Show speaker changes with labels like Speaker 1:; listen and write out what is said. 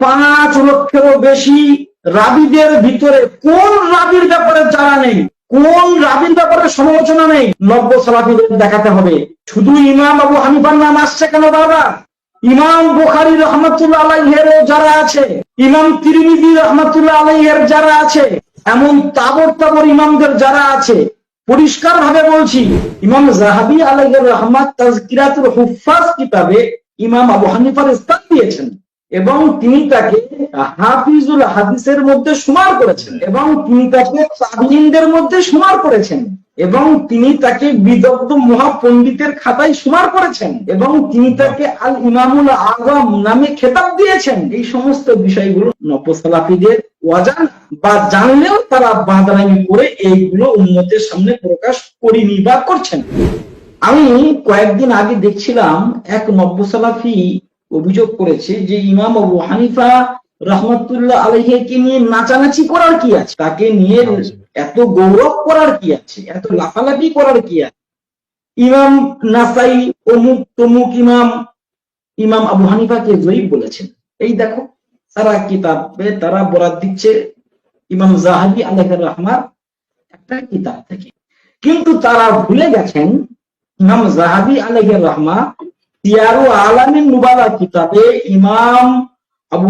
Speaker 1: 5 লক্ষেরও বেশি রাবিদের ভিতরে কোন রাবির ব্যাপারে জানা নেই, কোন রাবির ব্যাপারে সমালোচনা নেই, নব্য সালাফিদের দেখাতে হবে। শুধু ইমাম আবু হানিফার নাম আসছে কেন বারবার? ইমাম বুখারী রহমাতুল্লাহ আলাইহির যারা আছে, ইমাম তিরমিজি রহমাতুল্লাহ আলাইহির যারা আছে, এমন তাবর তাবর ইমামদের যারা আছে, পরিষ্কার ভাবে বলছি, ইমাম যাহাবী আলাইহির রহমাত তাযকিরাতুল হুফাজ কিতাবে ইমাম আবু হানিফার স্থান দিয়েছেন এবং তিনি তাকে হাফিজুল হাদিসের মধ্যে শুমার করেছেন এবং তিনি তাকে তাবিঈনদের মধ্যে শুমার করেছেন এবং তিনি তাকে বিদগ্ধ মহাপণ্ডিতের খাতায় শুমার করেছেন এবং তিনি তাকে আল ইমামুল আযম নামে খেতাব দিয়েছেন। এই সমস্ত বিষয়গুলো নব্য সালাফিদের অজানা বা জানলেও তারা বাঁধারামি করে এইগুলো উম্মতের সামনে প্রকাশ করেনি বা করছেন। আমি কয়েকদিন আগে দেখছিলাম এক নব্য সালাফি অভিযোগ করেছে যে ইমাম আবু হানিফা রহমাতুল্লাহ আলাইহিকে নিয়ে নাচানাচি করার কি আছে, তাকে নিয়ে এত গৌরব করার কি আছে, এত লাফালাফি করার কি আছে? ইমাম নাসাই অমুক তমুক ইমাম আবু হানিফাকে জয়ীফ বলেছেন। এই দেখো তারা কিতাবে তারা বরাত দিচ্ছে ইমাম যাহাবী আলাইহির রহমাত একটা কিতাব থেকে, কিন্তু তারা ভুলে গেছেন ইমাম যাহাবী আলাইহির রহমাত সিয়ারু আলামিন নুবালা কিতাবে ইমাম আবু